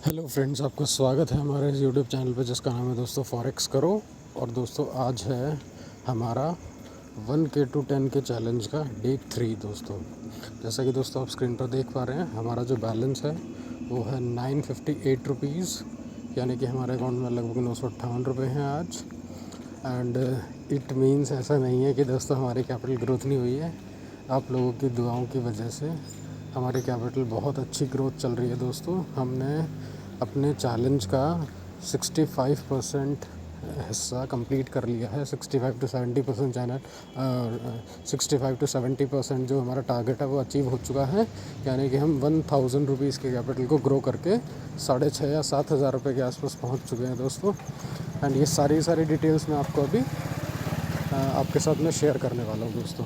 Hello friends, आपका स्वागत है हमारे यूट्यूब चैनल पर जिसका नाम है दोस्तों फॉरेक्स करो। और दोस्तों आज है हमारा 1K to 10K चैलेंज का डे 3 दोस्तों। जैसा कि दोस्तों आप स्क्रीन पर देख पा रहे हैं, हमारा जो बैलेंस है वो है 958 रुपीज़, यानी कि हमारे अकाउंट में लगभग 958 रुपये हैं आज। एंड इट मीन्स ऐसा नहीं है कि दोस्तों हमारी कैपिटल ग्रोथ नहीं हुई है। आप लोगों की दुआओं की वजह से हमारी कैपिटल बहुत अच्छी ग्रोथ चल रही है दोस्तों। हमने अपने चैलेंज का 65% हिस्सा कंप्लीट कर लिया है। 65 to 70% चैनल 65 to 70% जो हमारा टारगेट है वो अचीव हो चुका है। यानी कि हम 1000 रुपीज़ के कैपिटल को ग्रो करके 6,500 या 7,000 रुपये के आसपास पहुंच चुके हैं दोस्तों। एंड ये सारी डिटेल्स मैं आपको अभी आपके साथ में शेयर करने वाला हूँ दोस्तों।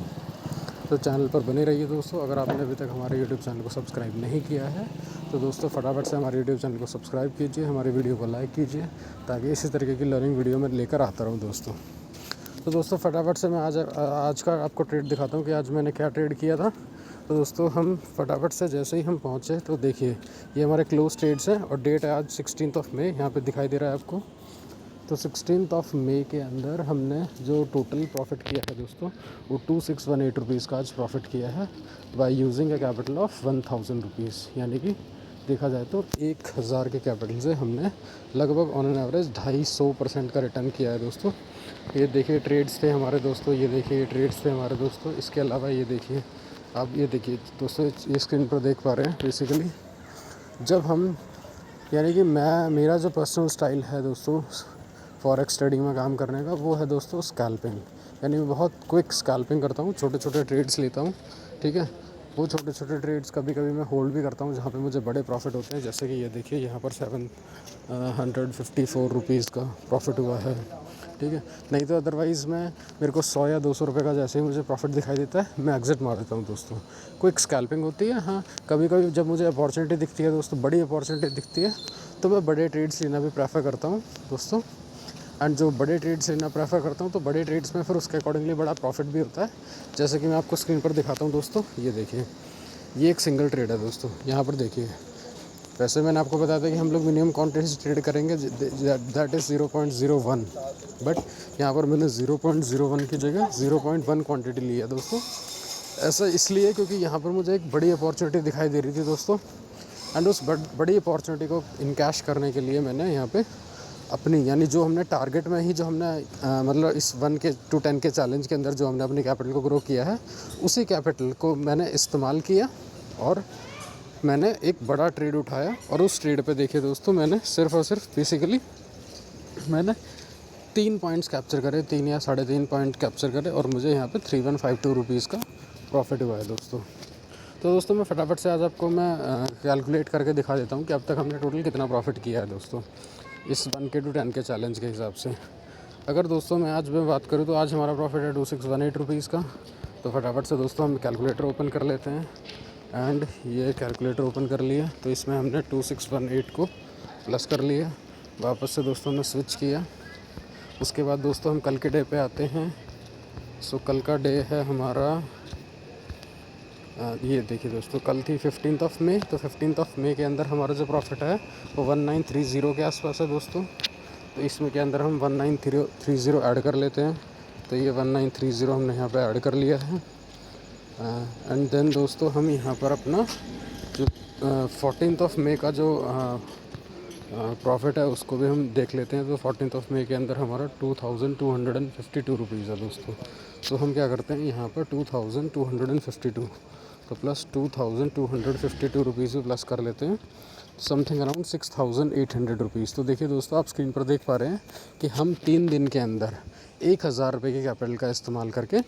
तो चैनल पर बने रहिए दोस्तों। अगर आपने अभी तक हमारे यूट्यूब चैनल को सब्सक्राइब नहीं किया है तो दोस्तों फटाफट से हमारे यूट्यूब चैनल को सब्सक्राइब कीजिए, हमारी वीडियो को लाइक कीजिए, ताकि इसी तरीके की लर्निंग वीडियो में लेकर आता रहूँ दोस्तों। तो दोस्तों फटाफट से मैं आज का आपको ट्रेड दिखाता हूँ कि आज मैंने क्या ट्रेड किया था। तो दोस्तों हम फटाफट से जैसे ही हम पहुँचे तो देखिए ये हमारे क्लोज ट्रेड्स हैं और डेट है आज 16 मई, यहाँ पर दिखाई दे रहा है आपको। तो 16 मई के अंदर हमने जो टोटल प्रॉफिट किया है दोस्तों वो 2618 रुपीज़ का आज प्रॉफिट किया है by using A capital of 1000 rupees. यानी कि देखा जाए तो 1000 के कैपिटल से हमने लगभग ऑन एन एवरेज 250% का रिटर्न किया है दोस्तों। ये देखिए ट्रेड्स थे हमारे दोस्तों, ये देखिए ये ट्रेड्स थे हमारे दोस्तों। इसके अलावा ये देखिए, आप ये देखिए दोस्तों, ये स्क्रीन पर देख पा रहे हैं बेसिकली जब हम, यानी कि मेरा जो पर्सनल स्टाइल है दोस्तों फॉरेक्स ट्रेडिंग में काम करने का, वो है दोस्तों स्कैल्पिंग। यानी मैं बहुत क्विक स्कैल्पिंग करता हूँ, छोटे छोटे ट्रेड्स लेता हूँ, ठीक है। वो छोटे छोटे ट्रेड्स कभी कभी मैं होल्ड भी करता हूँ जहाँ पे मुझे बड़े प्रॉफिट होते हैं। जैसे कि ये देखिए यहाँ पर 754 रुपीज़ का प्रॉफिट हुआ है, ठीक है। नहीं तो अदरवाइज़ मेरे को 100 या 200 रुपये का जैसे ही मुझे प्रॉफिट दिखाई देता है मैं एग्जिट मार देता हूँ दोस्तों। क्विक स्कैल्पिंग होती है। हाँ, कभी कभी जब मुझे अपॉर्चुनिटी दिखती है दोस्तों, बड़ी अपॉर्चुनिटी दिखती है, तो मैं बड़े ट्रेड्स लेना भी प्रेफर करता हूँ दोस्तों। एंड जो बड़े ट्रेड्स लेना प्रेफर करता हूँ तो बड़े ट्रेड्स में फिर उसके अकॉर्डिंगली बड़ा प्रॉफिट भी होता है। जैसे कि मैं आपको स्क्रीन पर दिखाता हूँ दोस्तों, ये देखिए ये एक सिंगल ट्रेड है दोस्तों। यहाँ पर देखिए, वैसे मैंने आपको बताया था कि हम लोग मिनिमम क्वांटिटी से ट्रेड करेंगे, दैट इज़ 0.01, बट यहाँ पर मैंने 0.01 की जगह 0.1 क्वांटिटी ली है दोस्तों। ऐसा इसलिए क्योंकि यहाँ पर मुझे एक बड़ी अपॉर्चुनिटी दिखाई दे रही थी दोस्तों। एंड उस बड़ी अपॉर्चुनिटी को इनकैश करने के लिए मैंने यहाँ पे अपनी, यानी जो हमने टारगेट में ही जो हमने मतलब इस 1K to 10K चैलेंज के अंदर जो हमने अपनी कैपिटल को ग्रो किया है, उसी कैपिटल को मैंने इस्तेमाल किया और मैंने एक बड़ा ट्रेड उठाया। और उस ट्रेड पे देखिए दोस्तों, मैंने सिर्फ और सिर्फ बेसिकली मैंने 3 पॉइंट्स कैप्चर करे, 3 या 3.5 पॉइंट कैप्चर करे और मुझे यहाँ पे 3152 रुपीज़ का प्रॉफिट हुआ है दोस्तों। तो दोस्तों मैं फटाफट से आज आपको मैं कैलकुलेट करके दिखा देता हूँ कि अब तक हमने टोटल कितना प्रॉफिट किया है दोस्तों इस 1K to 10K चैलेंज के हिसाब से। अगर दोस्तों मैं बात करूँ तो आज हमारा प्रॉफिट है 2618 रुपीज़ का। तो फटाफट से दोस्तों हम कैलकुलेटर ओपन कर लेते हैं। एंड ये कैलकुलेटर ओपन कर लिया तो इसमें हमने 2618 को प्लस कर लिया। वापस से दोस्तों हमने स्विच किया। उसके बाद दोस्तों हम कल के डे पे आते हैं। सो कल का डे है हमारा, ये देखिए दोस्तों, कल थी 15 मई। तो 15 मई के अंदर हमारा जो प्रॉफिट है वो 1930 के आसपास है दोस्तों। तो इसमें के अंदर हम 1930 ऐड कर लेते हैं। तो ये 1930 हमने यहाँ पे ऐड कर लिया है। एंड देन दोस्तों हम यहाँ पर अपना जो 14 मई का जो प्रॉफिट है उसको भी हम देख लेते हैं। तो 14 मई के अंदर हमारा 2252 रुपीज़ है दोस्तों। तो हम क्या करते हैं, यहाँ पर 2252 तो प्लस 2252 रुपीज़ भी प्लस कर लेते हैं, समथिंग अराउंड 6800 रुपीज़। तो देखिए दोस्तों, आप स्क्रीन पर देख पा रहे हैं कि हम 3 दिन के अंदर 1000 रुपये के कैपिटल का इस्तेमाल करके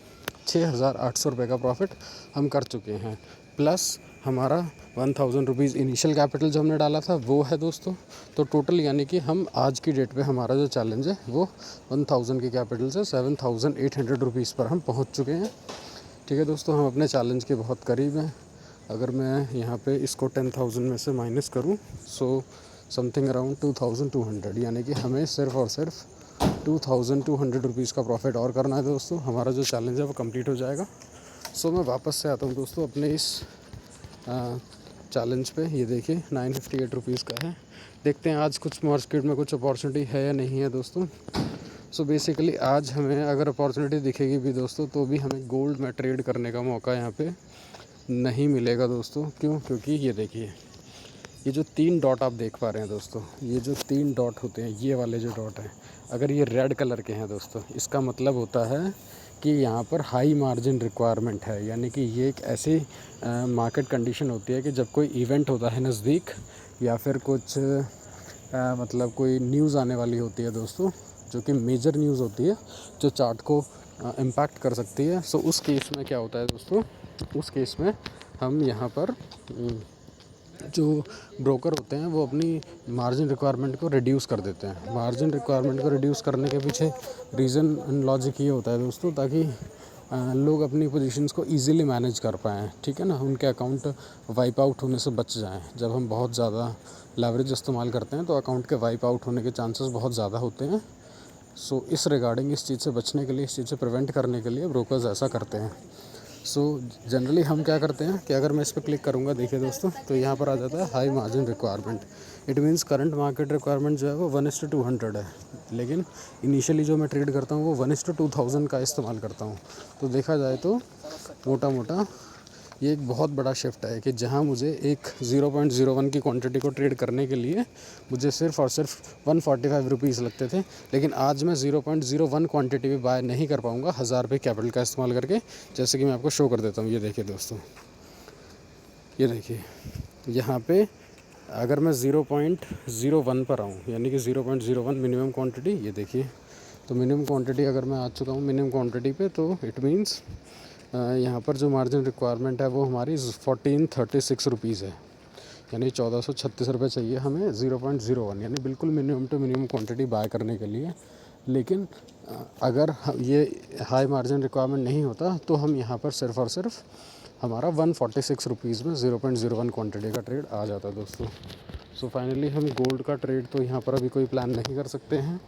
6800 रुपये का प्रॉफिट हम कर चुके हैं। प्लस हमारा 1000 रुपीज़ इनिशियल कैपिटल जो हमने डाला था वो है दोस्तों। तो टोटल यानी कि हम आज की डेट पे हमारा जो चैलेंज है वो 1000 के कैपिटल से 7800 रुपीज़ पर हम पहुंच चुके हैं, ठीक है दोस्तों। हम अपने चैलेंज के बहुत करीब हैं। अगर मैं यहाँ पे इसको 10,000 में से माइनस करूँ सो समथिंग अराउंड 2200, यानी कि हमें सिर्फ और सिर्फ 2200 रुपीज़ का प्रॉफिट और करना है दोस्तों। हमारा जो चैलेंज है वो कंप्लीट हो जाएगा। सो मैं वापस से आता हूँ दोस्तों अपने इस चैलेंज पे। ये देखिए 958 रुपीज़ का है। देखते हैं आज कुछ मार्केट में कुछ अपॉर्चुनिटी है या नहीं है दोस्तों। सो बेसिकली आज हमें अगर अपॉर्चुनिटी दिखेगी भी दोस्तों, तो भी हमें गोल्ड में ट्रेड करने का मौका यहाँ पे नहीं मिलेगा दोस्तों। क्यों? क्योंकि ये देखिए, ये जो 3 डॉट आप देख पा रहे हैं दोस्तों, ये जो 3 डॉट होते हैं, ये वाले जो डॉट हैं, अगर ये रेड कलर के हैं दोस्तों, इसका मतलब होता है कि यहाँ पर हाई मार्जिन रिक्वायरमेंट है। यानी कि ये एक ऐसी मार्केट कंडीशन होती है कि जब कोई इवेंट होता है नज़दीक, या फिर कुछ मतलब कोई न्यूज़ आने वाली होती है दोस्तों, जो कि मेजर न्यूज़ होती है, जो चार्ट को इम्पैक्ट कर सकती है। सो उस केस में क्या होता है दोस्तों, उस केस में हम यहाँ पर जो ब्रोकर होते हैं वो अपनी मार्जिन रिक्वायरमेंट को रिड्यूस कर देते हैं। मार्जिन रिक्वायरमेंट को रिड्यूस करने के पीछे रीज़न एंड लॉजिक ये होता है दोस्तों, ताकि लोग अपनी पोजीशंस को इजीली मैनेज कर पाएँ, ठीक है ना, उनके अकाउंट वाइप आउट होने से बच जाएँ। जब हम बहुत ज़्यादा लेवरेज इस्तेमाल करते हैं तो अकाउंट के वाइप आउट होने के चांसेस बहुत ज़्यादा होते हैं। सो इस रिगार्डिंग, इस चीज़ से बचने के लिए, इस चीज़ से प्रिवेंट करने के लिए ब्रोकर्स ऐसा करते हैं। सो जनरली हम क्या करते हैं कि अगर मैं इस पर क्लिक करूँगा, देखिए दोस्तों, तो यहाँ पर आ जाता है high margin requirement. It means current market requirement जो है वो 1:200 है, लेकिन इनिशियली जो मैं ट्रेड करता हूँ वो 1:2000 का इस्तेमाल करता हूँ। तो देखा जाए तो मोटा मोटा ये एक बहुत बड़ा शिफ्ट है कि जहाँ मुझे एक 0.01 की क्वांटिटी को ट्रेड करने के लिए मुझे सिर्फ़ और सिर्फ 145 रुपीज़ लगते थे, लेकिन आज मैं 0.01 क्वांटिटी भी बाय नहीं कर पाऊँगा 1000 रुपये कैपिटल का इस्तेमाल करके। जैसे कि मैं आपको शो कर देता हूँ, ये देखिए दोस्तों, ये देखिए यहाँ पे अगर मैं 0.01 पर आऊँ, यानी कि 0.01 मिनिमम क्वांटिटी, ये देखिए, तो मिनिमम क्वांटिटी अगर मैं आ चुका हूँ मिनिमम क्वांटिटी पे, तो इट मीन्स यहाँ पर जो मार्जिन रिक्वायरमेंट है वो हमारी 1436 रुपीज़ है, यानी 1436 रुपये चाहिए हमें 0.01, यानी बिल्कुल minimum to minimum quantity buy करने के लिए। लेकिन अगर ये हाई मार्जिन रिक्वायरमेंट नहीं होता तो हम यहाँ पर सिर्फ़ और सिर्फ हमारा 146 रुपीज़ में 0.01 क्वांटिटी का ट्रेड आ जाता है दोस्तों। सो फाइनली हम गोल्ड का ट्रेड तो यहाँ पर अभी कोई प्लान नहीं कर सकते हैं।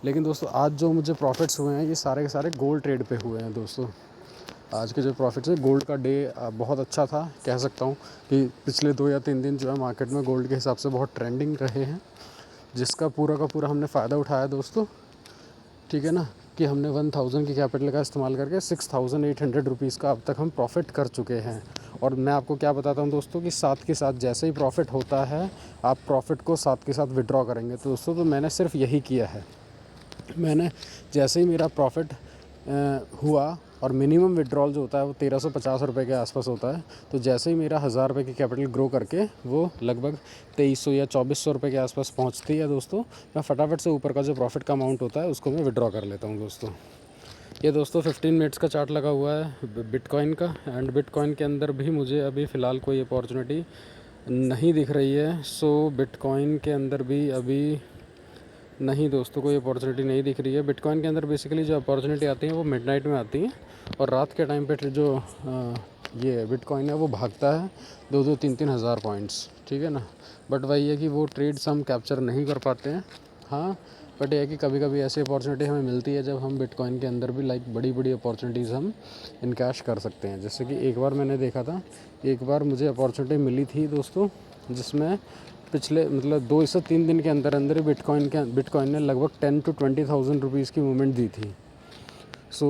लेकिन दोस्तों आज जो मुझे प्रॉफिट्स हुए हैं ये सारे के सारे गोल्ड ट्रेड पे हुए हैं दोस्तों। आज के जो प्रॉफिट्स है, गोल्ड का डे बहुत अच्छा था, कह सकता हूँ कि पिछले 2 या 3 दिन जो है मार्केट में गोल्ड के हिसाब से बहुत ट्रेंडिंग रहे हैं, जिसका पूरा का पूरा हमने फ़ायदा उठाया दोस्तों, ठीक है ना, कि हमने 1000 की कैपिटल का इस्तेमाल करके 6800 रुपीज़ का अब तक हम प्रॉफिट कर चुके हैं। और मैं आपको क्या बताता हूँ दोस्तों कि साथ के साथ जैसे ही प्रॉफिट होता है आप प्रॉफिट को साथ के साथ विड्रॉ करेंगे। तो दोस्तों तो मैंने सिर्फ यही किया है, मैंने जैसे ही मेरा प्रॉफिट हुआ, और मिनिमम विड्रॉल जो होता है वो 1350 रुपये के आसपास होता है, तो जैसे ही मेरा 1000 रुपये की कैपिटल ग्रो करके वो लगभग 2300 या 2400 रुपये के आसपास पहुंचती है दोस्तों, मैं फटाफट से ऊपर का जो प्रॉफिट का अमाउंट होता है उसको मैं विड्रॉ कर लेता हूं दोस्तों। ये दोस्तों 15 मिनट्स का चार्ट लगा हुआ है बिटकॉइन का, एंड बिटकॉइन के अंदर भी मुझे अभी फ़िलहाल कोई अपॉर्चुनिटी नहीं दिख रही है। सो बिटकॉइन के अंदर भी अभी नहीं दोस्तों, कोई अपॉर्चुनिटी नहीं दिख रही है। बिटकॉइन के अंदर बेसिकली जो अपॉर्चुनिटी आती है वो मिडनाइट में आती हैं, और रात के टाइम पे जो ये बिटकॉइन है वो भागता है 2-2, 3-3 हज़ार पॉइंट्स, ठीक है ना। बट वही है कि वो ट्रेड्स हम कैप्चर नहीं कर पाते हैं। हाँ, बट ये है कि कभी कभी ऐसी अपॉर्चुनिटी हमें मिलती है जब हम बिटकॉइन के अंदर भी लाइक बड़ी बड़ी अपॉर्चुनिटीज़ हम इनकैश कर सकते हैं। जैसे कि एक बार मैंने देखा था, एक बार मुझे अपॉर्चुनिटी मिली थी दोस्तों, जिसमें पिछले मतलब 2 से 3 दिन के अंदर अंदर ही बिटकॉइन ने लगभग 10 to 20,000 रुपीज़ की मूवमेंट दी थी। सो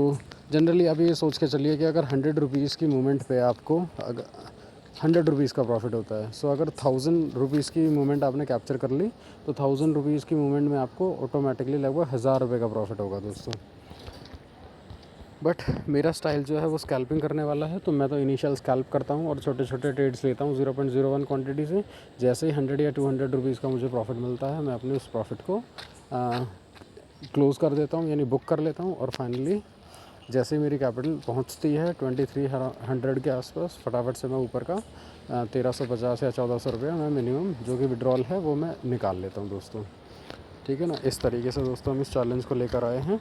जनरली आप ये सोच के चलिए कि अगर 100 रुपीज़ की मूवमेंट पे आपको अगर 100 रुपीज़ का प्रॉफिट होता है, सो अगर 1000 रुपीज़ की मूवमेंट आपने कैप्चर कर ली तो 1000 रुपीज़ की मूवमेंट में आपको ऑटोमेटिकली लगभग 1000 रुपये का प्रॉफिट होगा दोस्तों। बट मेरा स्टाइल जो है वो स्कैल्पिंग करने वाला है, तो मैं तो इनिशियल स्कैल्प करता हूँ और छोटे छोटे ट्रेड्स लेता हूँ 0.01 क्वांटिटी से। जैसे ही 100 या 200 रुपीज़ का मुझे प्रॉफिट मिलता है, मैं अपने उस प्रॉफिट को क्लोज़ कर देता हूँ, यानी बुक कर लेता हूँ। और फाइनली जैसे ही मेरी कैपिटल पहुँचती है 2300 के आसपास, फटाफट से मैं ऊपर का 1350 या 1400 रुपया मैं मिनिमम जो कि विड्रॉल है वो मैं निकाल लेता हूँ दोस्तों, ठीक है ना। इस तरीके से दोस्तों हम इस चैलेंज को लेकर आए हैं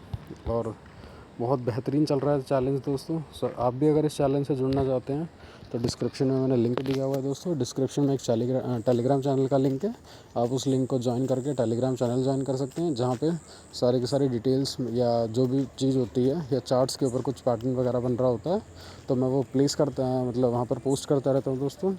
और बहुत बेहतरीन चल रहा है चैलेंज दोस्तों। आप भी अगर इस चैलेंज से जुड़ना चाहते हैं तो डिस्क्रिप्शन में मैंने लिंक दिया हुआ है दोस्तों। डिस्क्रिप्शन में एक टेलीग्राम चैनल का लिंक है, आप उस लिंक को ज्वाइन करके टेलीग्राम चैनल ज्वाइन कर सकते हैं, जहाँ पे सारी की सारी डिटेल्स या जो भी चीज़ होती है या चार्ट्स के ऊपर कुछ पैटर्न वगैरह बन रहा होता है तो मैं वो प्लेस करता मतलब वहाँ पर पोस्ट करता रहता हूँ दोस्तों।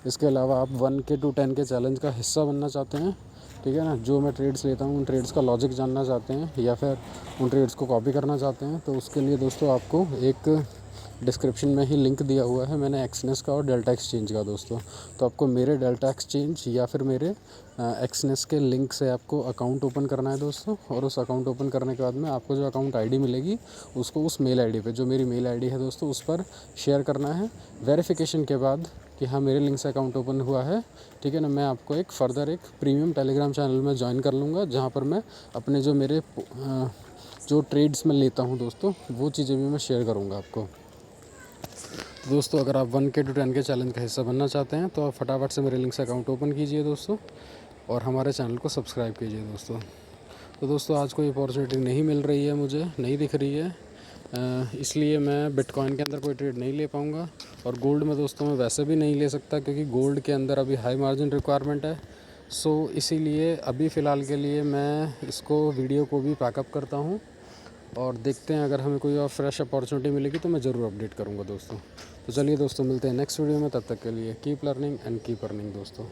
इसके अलावा आप 1K to 10K चैलेंज का हिस्सा बनना चाहते हैं, ठीक है ना, जो मैं ट्रेड्स लेता हूँ उन ट्रेड्स का लॉजिक जानना चाहते हैं या फिर उन ट्रेड्स को कॉपी करना चाहते हैं, तो उसके लिए दोस्तों आपको एक डिस्क्रिप्शन में ही लिंक दिया हुआ है मैंने एक्सनेस का और डेल्टा एक्सचेंज का दोस्तों। तो आपको मेरे डेल्टा एक्सचेंज या फिर मेरे एक्सनेस के लिंक से आपको अकाउंट ओपन करना है दोस्तों, और उस अकाउंट ओपन करने के बाद में आपको जो अकाउंट आईडी मिलेगी उसको उस मेल आईडी पे, जो मेरी मेल आईडी है दोस्तों, उस पर शेयर करना है वेरिफिकेशन के बाद कि हाँ मेरे लिंक से अकाउंट ओपन हुआ है, ठीक है ना। मैं आपको एक फ़र्दर एक प्रीमियम टेलीग्राम चैनल में ज्वाइन कर लूँगा, जहाँ पर मैं अपने जो मेरे जो ट्रेड्स में लेता हूँ दोस्तों वो चीज़ें भी मैं शेयर करूँगा आपको। दोस्तों अगर आप 1K to 10K चैलेंज का हिस्सा बनना चाहते हैं तो आप फटाफट से मेरे लिंक से अकाउंट ओपन कीजिए दोस्तों, और हमारे चैनल को सब्सक्राइब कीजिए दोस्तों। तो दोस्तों आज कोई अपॉर्चुनिटी नहीं मिल रही है, मुझे नहीं दिख रही है, इसलिए मैं बिटकॉइन के अंदर कोई ट्रेड नहीं ले पाऊँगा, और गोल्ड में दोस्तों मैं वैसे भी नहीं ले सकता क्योंकि गोल्ड के अंदर अभी हाई मार्जिन रिक्वायरमेंट है। सो इसीलिए अभी फ़िलहाल के लिए मैं इसको वीडियो को भी पैकअप करता हूँ, और देखते हैं अगर हमें कोई और फ्रेश अपॉर्चुनिटी मिलेगी तो मैं ज़रूर अपडेट करूँगा दोस्तों। तो चलिए दोस्तों मिलते हैं नेक्स्ट वीडियो में, तब तक के लिए keep learning and keep earning दोस्तों।